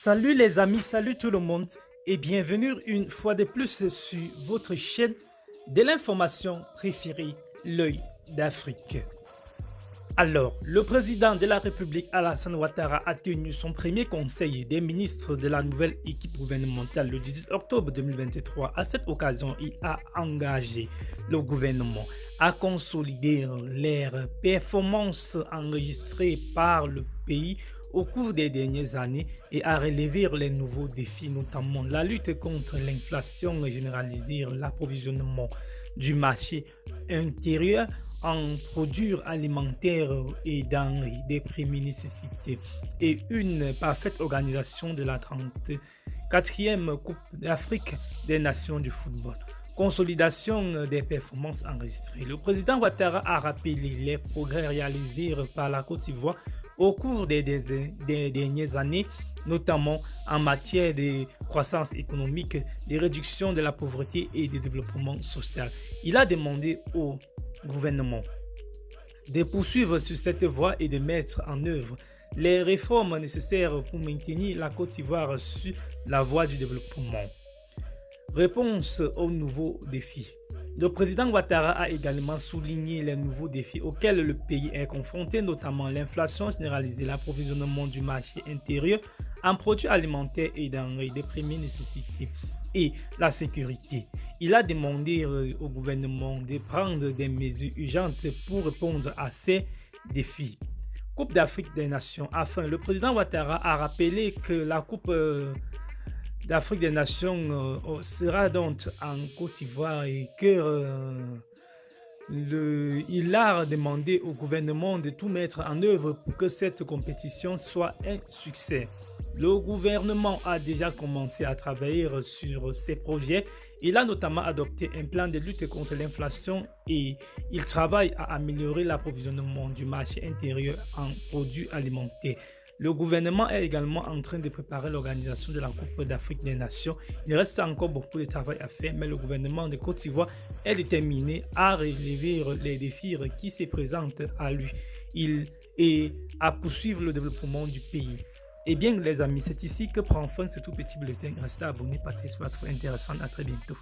Salut les amis, salut tout le monde et bienvenue une fois de plus sur votre chaîne de l'information préférée, l'œil d'Afrique. Alors, le président de la République Alassane Ouattara a tenu son premier conseil des ministres de la nouvelle équipe gouvernementale le 18 octobre 2023. À cette occasion, il a engagé le gouvernement à consolider les performances enregistrées par le pays au cours des dernières années et à relever les nouveaux défis, notamment la lutte contre l'inflation généralisée, l'approvisionnement du marché intérieur en produits alimentaires et denrées des premières nécessités et une parfaite organisation de la 34e Coupe d'Afrique des Nations du football. Consolidation des performances enregistrées. Le président Ouattara a rappelé les progrès réalisés par la Côte d'Ivoire au cours des dernières années, notamment en matière de croissance économique, de réduction de la pauvreté et de développement social. Il a demandé au gouvernement de poursuivre sur cette voie et de mettre en œuvre les réformes nécessaires pour maintenir la Côte d'Ivoire sur la voie du développement. Réponse aux nouveaux défis. Le président Ouattara a également souligné les nouveaux défis auxquels le pays est confronté, notamment l'inflation généralisée, l'approvisionnement du marché intérieur en produits alimentaires et denrées de première nécessité et la sécurité. Il a demandé au gouvernement de prendre des mesures urgentes pour répondre à ces défis. Coupe d'Afrique des Nations. Enfin, le président Ouattara a rappelé que la Coupe d'Afrique des Nations sera donc en Côte d'Ivoire et il a demandé au gouvernement de tout mettre en œuvre pour que cette compétition soit un succès. Le gouvernement a déjà commencé à travailler sur ces projets. Il a notamment adopté un plan de lutte contre l'inflation et il travaille à améliorer l'approvisionnement du marché intérieur en produits alimentaires. Le gouvernement est également en train de préparer l'organisation de la Coupe d'Afrique des Nations. Il reste encore beaucoup de travail à faire, mais le gouvernement de Côte d'Ivoire est déterminé à relever les défis qui se présentent à lui et à poursuivre le développement du pays. Eh bien les amis, c'est ici que prend fin ce tout petit bulletin. Restez abonnés, partagez, c'est trop intéressant. À très bientôt.